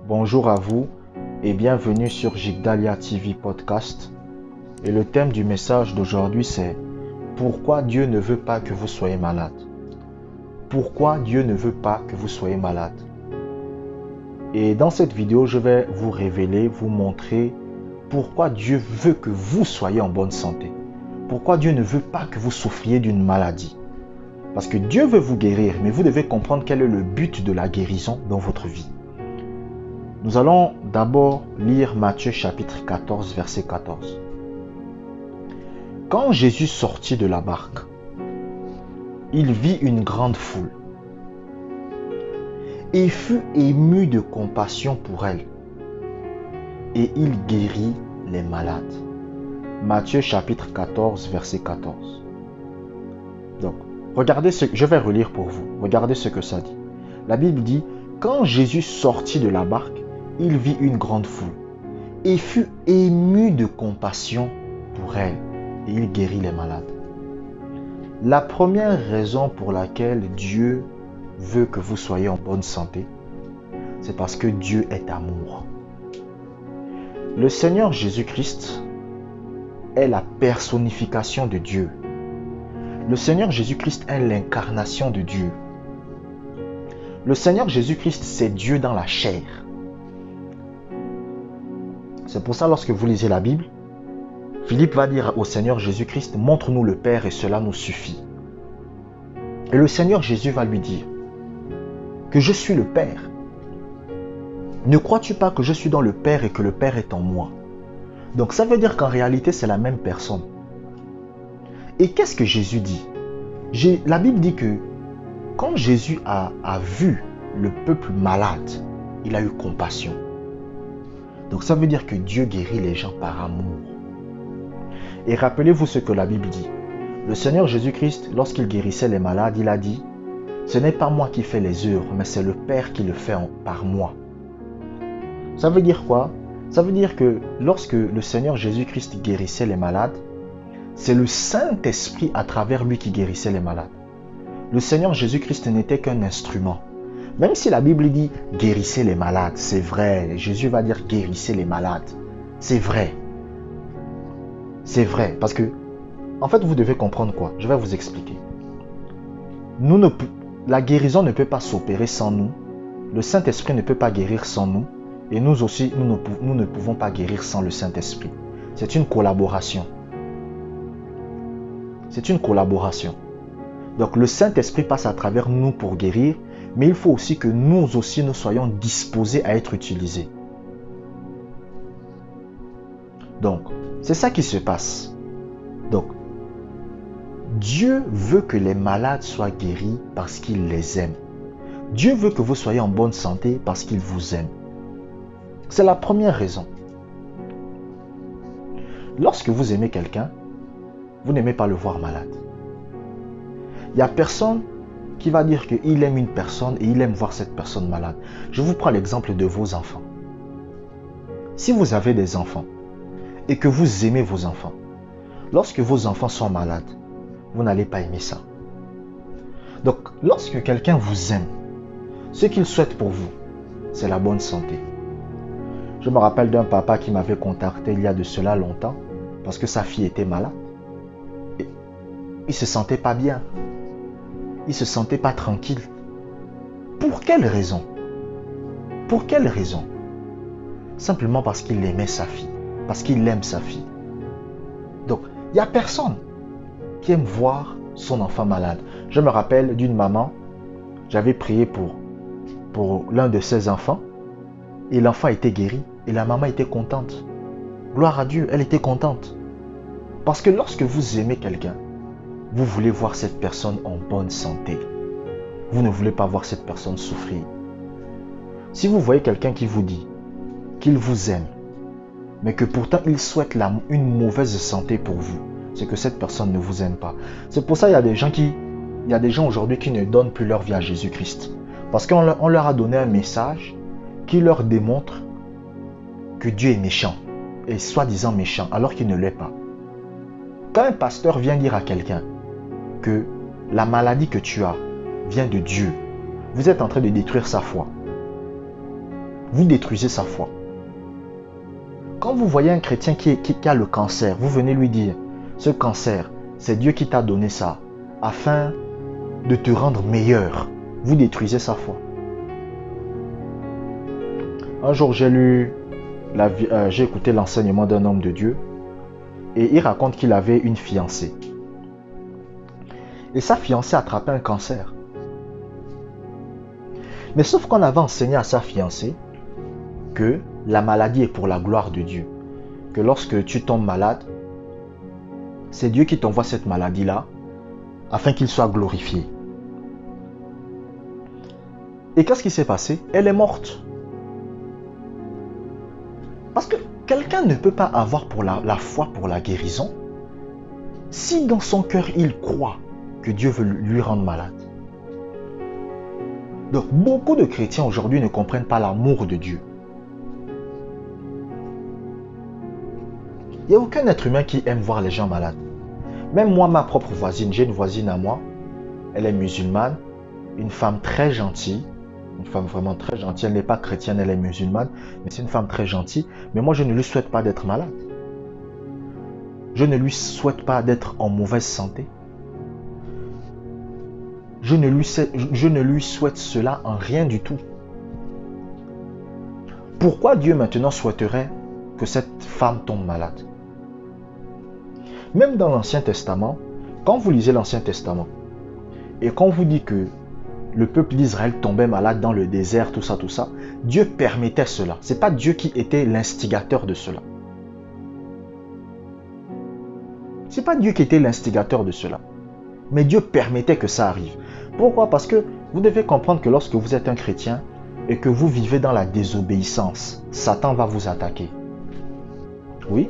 Bonjour à vous et bienvenue sur Jigdalia TV Podcast. Et le thème du message d'aujourd'hui c'est pourquoi Dieu ne veut pas que vous soyez malade. Pourquoi Dieu ne veut pas que vous soyez malade. Et dans cette vidéo, je vais vous révéler, vous montrer pourquoi Dieu veut que vous soyez en bonne santé. Pourquoi Dieu ne veut pas que vous souffriez d'une maladie. Parce que Dieu veut vous guérir, mais vous devez comprendre quel est le but de la guérison dans votre vie. Nous allons d'abord lire Matthieu chapitre 14, verset 14. Quand Jésus sortit de la barque, il vit une grande foule et fut ému de compassion pour elle. Et il guérit les malades. Matthieu chapitre 14, verset 14. Donc, regardez je vais relire pour vous. Regardez ce que ça dit. La Bible dit, quand Jésus sortit de la barque, il vit une grande foule et fut ému de compassion pour elle. Et il guérit les malades. La première raison pour laquelle Dieu veut que vous soyez en bonne santé, c'est parce que Dieu est amour. Le Seigneur Jésus-Christ est la personnification de Dieu. Le Seigneur Jésus-Christ est l'incarnation de Dieu. Le Seigneur Jésus-Christ, c'est Dieu dans la chair. C'est pour ça, lorsque vous lisez la Bible, Philippe va dire au Seigneur Jésus-Christ, montre-nous le Père et cela nous suffit. Et le Seigneur Jésus va lui dire que je suis le Père. Ne crois-tu pas que je suis dans le Père et que le Père est en moi? Donc ça veut dire qu'en réalité, c'est la même personne. Et qu'est-ce que Jésus dit? La Bible dit que quand Jésus a vu le peuple malade, il a eu compassion. Donc ça veut dire que Dieu guérit les gens par amour. Et rappelez-vous ce que la Bible dit. Le Seigneur Jésus-Christ, lorsqu'il guérissait les malades, il a dit, ce n'est pas moi qui fais les œuvres, mais c'est le Père qui le fait par moi. Ça veut dire quoi? Ça veut dire que lorsque le Seigneur Jésus-Christ guérissait les malades, c'est le Saint-Esprit à travers lui qui guérissait les malades. Le Seigneur Jésus-Christ n'était qu'un instrument. Même si la Bible dit guérissez les malades, c'est vrai. Jésus va dire guérissez les malades. C'est vrai. C'est vrai. Parce que, en fait, vous devez comprendre quoi? Je vais vous expliquer. La guérison ne peut pas s'opérer sans nous. Le Saint-Esprit ne peut pas guérir sans nous. Et nous aussi, nous ne pouvons pas guérir sans le Saint-Esprit. C'est une collaboration. C'est une collaboration. Donc le Saint-Esprit passe à travers nous pour guérir, mais il faut aussi que nous aussi nous soyons disposés à être utilisés. Donc, c'est ça qui se passe. Donc, Dieu veut que les malades soient guéris parce qu'il les aime. Dieu veut que vous soyez en bonne santé parce qu'il vous aime. C'est la première raison. Lorsque vous aimez quelqu'un, vous n'aimez pas le voir malade. Il n'y a personne qui va dire qu'il aime une personne et il aime voir cette personne malade. Je vous prends l'exemple de vos enfants. Si vous avez des enfants et que vous aimez vos enfants, lorsque vos enfants sont malades, vous n'allez pas aimer ça. Donc, lorsque quelqu'un vous aime, ce qu'il souhaite pour vous, c'est la bonne santé. Je me rappelle d'un papa qui m'avait contacté il y a de cela longtemps parce que sa fille était malade. Et il ne se sentait pas bien. Il ne se sentait pas tranquille. Pour quelle raison? Pour quelle raison? Simplement parce qu'il aimait sa fille. Parce qu'il aime sa fille. Donc, il n'y a personne qui aime voir son enfant malade. Je me rappelle d'une maman, j'avais prié pour l'un de ses enfants et l'enfant était guéri et la maman était contente. Gloire à Dieu, elle était contente. Parce que lorsque vous aimez quelqu'un, vous voulez voir cette personne en bonne santé. Vous ne voulez pas voir cette personne souffrir. Si vous voyez quelqu'un qui vous dit qu'il vous aime, mais que pourtant il souhaite une mauvaise santé pour vous, c'est que cette personne ne vous aime pas. C'est pour ça qu'il y a des gens aujourd'hui qui ne donnent plus leur vie à Jésus-Christ. Parce qu'on leur a donné un message qui leur démontre que Dieu est méchant, et soi-disant méchant, alors qu'il ne l'est pas. Quand un pasteur vient dire à quelqu'un que la maladie que tu as vient de Dieu, vous êtes en train de détruire sa foi. vous détruisez sa foi. Quand vous voyez un chrétien qui a le cancer, vous venez lui dire, ce cancer, c'est Dieu qui t'a donné ça, afin de te rendre meilleur. Vous détruisez sa foi. Un jour, j'ai écouté l'enseignement d'un homme de Dieu, et il raconte qu'il avait une fiancée. Et sa fiancée attrapait un cancer. Mais sauf qu'on avait enseigné à sa fiancée que la maladie est pour la gloire de Dieu. Que lorsque tu tombes malade, c'est Dieu qui t'envoie cette maladie-là afin qu'il soit glorifié. Et qu'est-ce qui s'est passé? Elle est morte. Parce que quelqu'un ne peut pas avoir pour la foi pour la guérison si dans son cœur il croit que Dieu veut lui rendre malade. Donc beaucoup de chrétiens aujourd'hui ne comprennent pas l'amour de Dieu. Il n'y a aucun être humain qui aime voir les gens malades. Même moi, ma propre voisine, j'ai une voisine à moi, elle est musulmane, une femme très gentille, une femme vraiment très gentille, elle n'est pas chrétienne, elle est musulmane, mais c'est une femme très gentille, mais moi je ne lui souhaite pas d'être malade. Je ne lui souhaite pas d'être en mauvaise santé. Je ne lui souhaite cela en rien du tout. Pourquoi Dieu maintenant souhaiterait que cette femme tombe malade? Même dans l'Ancien Testament, quand vous lisez l'Ancien Testament, et quand vous dit que le peuple d'Israël tombait malade dans le désert, tout ça, Dieu permettait cela. Ce n'est pas Dieu qui était l'instigateur de cela. Ce n'est pas Dieu qui était l'instigateur de cela. Mais Dieu permettait que ça arrive. Pourquoi? Parce que vous devez comprendre que lorsque vous êtes un chrétien et que vous vivez dans la désobéissance, Satan va vous attaquer. Oui.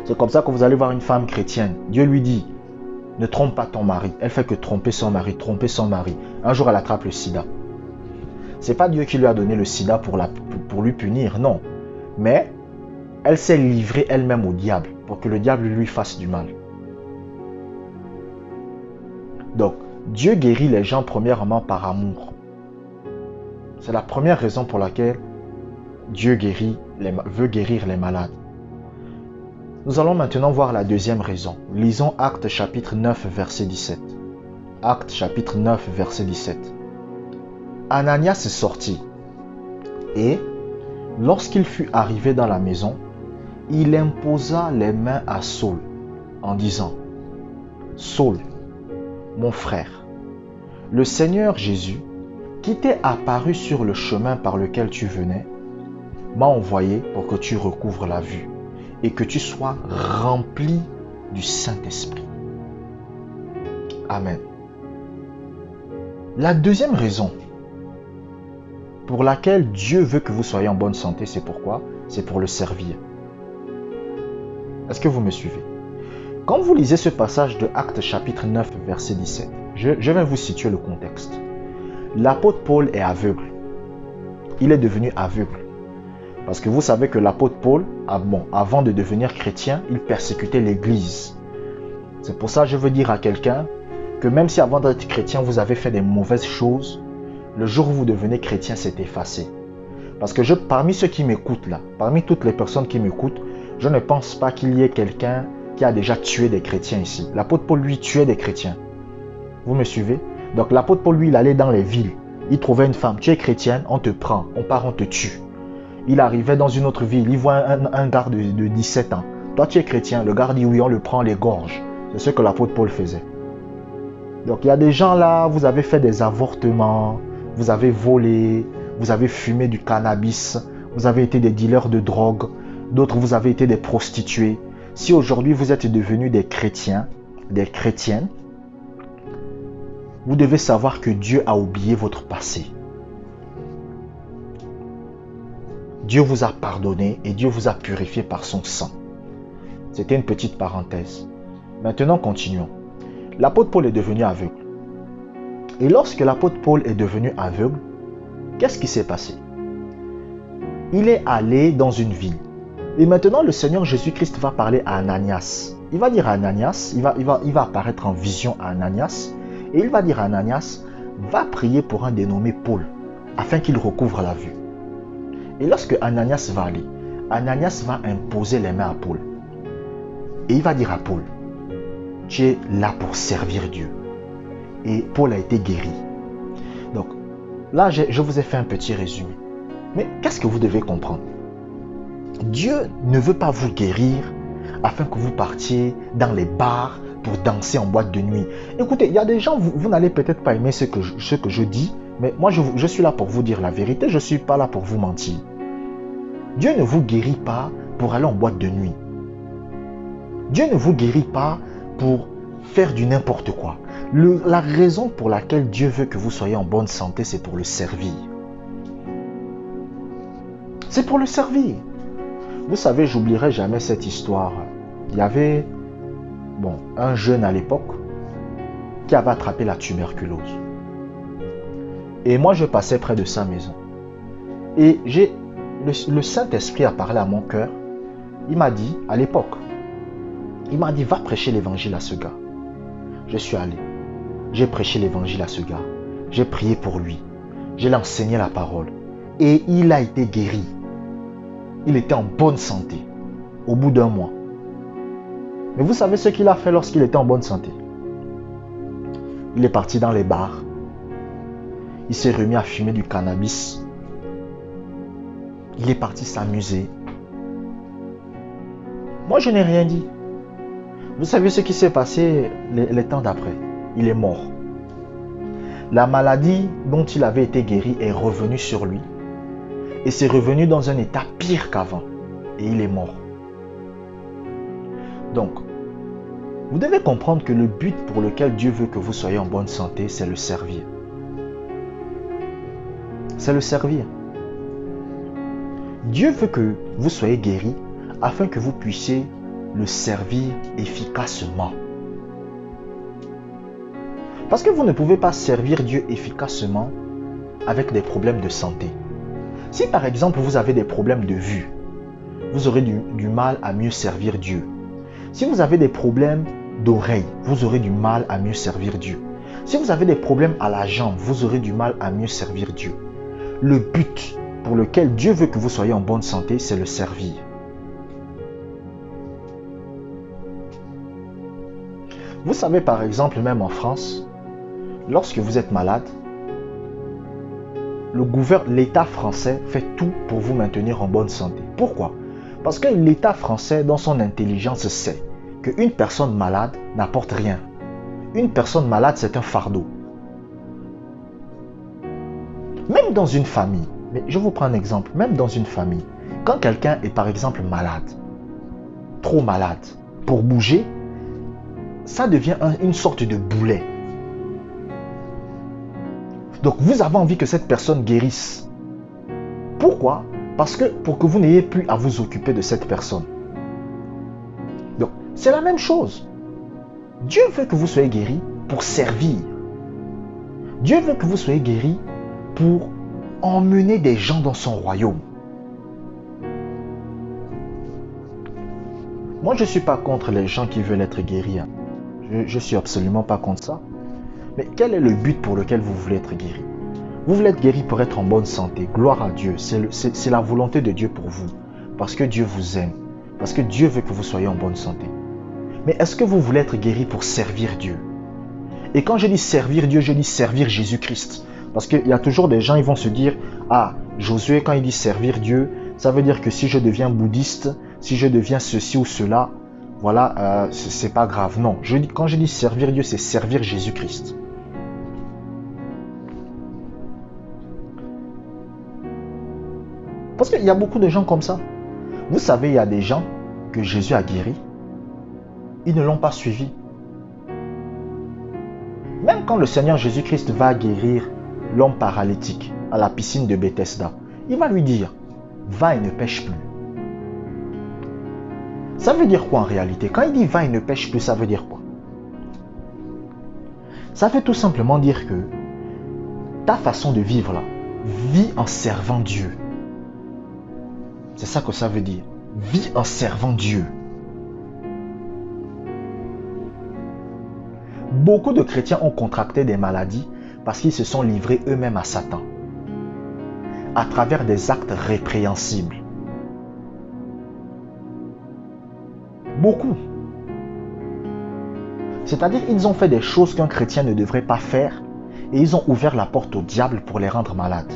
C'est comme ça que vous allez voir une femme chrétienne. Dieu lui dit, ne trompe pas ton mari. Elle fait que tromper son mari. Un jour, elle attrape le sida. Ce n'est pas Dieu qui lui a donné le sida pour lui punir, non. Mais elle s'est livrée elle-même au diable pour que le diable lui fasse du mal. Donc, Dieu guérit les gens premièrement par amour. C'est la première raison pour laquelle Dieu veut guérir les malades. Nous allons maintenant voir la deuxième raison. Lisons Actes chapitre 9, verset 17. Actes chapitre 9, verset 17. Ananias sortit, et lorsqu'il fut arrivé dans la maison, il imposa les mains à Saul, en disant, « Saul, mon frère, le Seigneur Jésus, qui t'est apparu sur le chemin par lequel tu venais, m'a envoyé pour que tu recouvres la vue et que tu sois rempli du Saint-Esprit. » Amen. La deuxième raison pour laquelle Dieu veut que vous soyez en bonne santé, c'est pourquoi? C'est pour le servir. Est-ce que vous me suivez? Quand vous lisez ce passage de Actes chapitre 9, verset 17, je vais vous situer le contexte. L'apôtre Paul est aveugle. Il est devenu aveugle. Parce que vous savez que l'apôtre Paul, avant de devenir chrétien, il persécutait l'Église. C'est pour ça que je veux dire à quelqu'un que même si avant d'être chrétien, vous avez fait des mauvaises choses, le jour où vous devenez chrétien, c'est effacé. Parce que parmi ceux qui m'écoutent là, parmi toutes les personnes qui m'écoutent, je ne pense pas qu'il y ait quelqu'un qui a déjà tué des chrétiens ici. L'apôtre Paul, lui, tuait des chrétiens. Vous me suivez? Donc l'apôtre Paul, lui, il allait dans les villes. Il trouvait une femme. Tu es chrétienne, on te prend. On part, on te tue. Il arrivait dans une autre ville. Il voit un garde de 17 ans. Toi, tu es chrétien. Le garde dit oui, on le prend, on l'égorge. C'est ce que l'apôtre Paul faisait. Donc il y a des gens là, vous avez fait des avortements, vous avez volé, vous avez fumé du cannabis, vous avez été des dealers de drogue, d'autres vous avez été des prostituées. Si aujourd'hui vous êtes devenus des chrétiens, des chrétiennes, vous devez savoir que Dieu a oublié votre passé. Dieu vous a pardonné et Dieu vous a purifié par son sang. C'était une petite parenthèse. Maintenant, continuons. L'apôtre Paul est devenu aveugle. Et lorsque l'apôtre Paul est devenu aveugle, qu'est-ce qui s'est passé? Il est allé dans une ville. Et maintenant, le Seigneur Jésus-Christ va parler à Ananias. Il va dire à Ananias, il va apparaître en vision à Ananias. Et il va dire à Ananias, va prier pour un dénommé Paul, afin qu'il recouvre la vue. Et lorsque Ananias va aller, Ananias va imposer les mains à Paul. Et il va dire à Paul, tu es là pour servir Dieu. Et Paul a été guéri. Donc, là, je vous ai fait un petit résumé. Mais qu'est-ce que vous devez comprendre? Dieu ne veut pas vous guérir afin que vous partiez dans les bars pour danser en boîte de nuit. Écoutez, il y a des gens, vous n'allez peut-être pas aimer ce que je dis, mais moi, je suis là pour vous dire la vérité. Je ne suis pas là pour vous mentir. Dieu ne vous guérit pas pour aller en boîte de nuit. Dieu ne vous guérit pas pour faire du n'importe quoi. La raison pour laquelle Dieu veut que vous soyez en bonne santé, c'est pour le servir. C'est pour le servir. Vous savez, j'oublierai jamais cette histoire. Il y avait un jeune à l'époque qui avait attrapé la tuberculose. Et moi, je passais près de sa maison. Et le Saint-Esprit a parlé à mon cœur. Il m'a dit, à l'époque, il m'a dit, va prêcher l'évangile à ce gars. Je suis allé. J'ai prêché l'évangile à ce gars. J'ai prié pour lui. J'ai enseigné la parole. Et il a été guéri. Il était en bonne santé au bout d'un mois. Mais vous savez ce qu'il a fait lorsqu'il était en bonne santé? Il est parti dans les bars. Il s'est remis à fumer du cannabis. Il est parti s'amuser. Moi, je n'ai rien dit. Vous savez ce qui s'est passé les temps d'après? Il est mort. La maladie dont il avait été guéri est revenue sur lui. Et c'est revenu dans un état pire qu'avant. Et il est mort. Donc, vous devez comprendre que le but pour lequel Dieu veut que vous soyez en bonne santé, c'est le servir. C'est le servir. Dieu veut que vous soyez guéri afin que vous puissiez le servir efficacement. Parce que vous ne pouvez pas servir Dieu efficacement avec des problèmes de santé. Si par exemple vous avez des problèmes de vue, vous aurez du mal à mieux servir Dieu. Si vous avez des problèmes d'oreille, vous aurez du mal à mieux servir Dieu. Si vous avez des problèmes à la jambe, vous aurez du mal à mieux servir Dieu. Le but pour lequel Dieu veut que vous soyez en bonne santé, c'est le servir. Vous savez par exemple, même en France, lorsque vous êtes malade, l'État français fait tout pour vous maintenir en bonne santé. Pourquoi? Parce que l'État français, dans son intelligence, sait qu'une personne malade n'apporte rien. Une personne malade, c'est un fardeau. Même dans une famille, mais je vous prends un exemple, même dans une famille, quand quelqu'un est par exemple malade, trop malade, pour bouger, ça devient une sorte de boulet. Donc vous avez envie que cette personne guérisse. Pourquoi? Parce que pour que vous n'ayez plus à vous occuper de cette personne. Donc c'est la même chose. Dieu veut que vous soyez guéri pour servir. Dieu veut que vous soyez guéri pour emmener des gens dans son royaume. Moi je ne suis pas contre les gens qui veulent être guéris. Je ne suis absolument pas contre ça. Mais quel est le but pour lequel vous voulez être guéri? Vous voulez être guéri pour être en bonne santé. Gloire à Dieu. C'est la volonté de Dieu pour vous. Parce que Dieu vous aime. Parce que Dieu veut que vous soyez en bonne santé. Mais est-ce que vous voulez être guéri pour servir Dieu? Et quand je dis servir Dieu, je dis servir Jésus-Christ. Parce qu'il y a toujours des gens, ils vont se dire, ah, Josué, quand il dit servir Dieu, ça veut dire que si je deviens bouddhiste, si je deviens ceci ou cela, voilà, c'est pas grave. Non, quand je dis servir Dieu, c'est servir Jésus-Christ. Parce qu'il y a beaucoup de gens comme ça. Vous savez, il y a des gens que Jésus a guéris. Ils ne l'ont pas suivi. Même quand le Seigneur Jésus-Christ va guérir l'homme paralytique à la piscine de Bethesda, il va lui dire, va et ne pêche plus. Ça veut dire quoi en réalité? Quand il dit va et ne pêche plus, ça veut dire quoi? Ça veut tout simplement dire que ta façon de vivre là, vis en servant Dieu. C'est ça que ça veut dire. Vis en servant Dieu. Beaucoup de chrétiens ont contracté des maladies parce qu'ils se sont livrés eux-mêmes à Satan, à travers des actes répréhensibles. Beaucoup. C'est-à-dire ils ont fait des choses qu'un chrétien ne devrait pas faire et ils ont ouvert la porte au diable pour les rendre malades.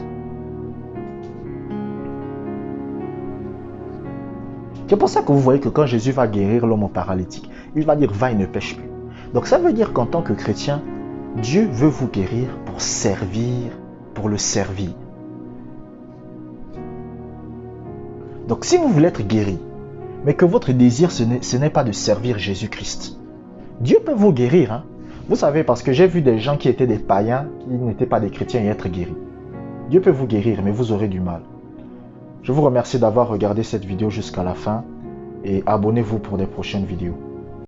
C'est pour ça que vous voyez que quand Jésus va guérir l'homme paralytique, il va dire « va et ne pêche plus ». Donc ça veut dire qu'en tant que chrétien, Dieu veut vous guérir pour servir, pour le servir. Donc si vous voulez être guéri, mais que votre désir ce n'est pas de servir Jésus-Christ, Dieu peut vous guérir. Hein? Vous savez, parce que j'ai vu des gens qui étaient des païens, qui n'étaient pas des chrétiens et être guéris. Dieu peut vous guérir, mais vous aurez du mal. Je vous remercie d'avoir regardé cette vidéo jusqu'à la fin et abonnez-vous pour des prochaines vidéos.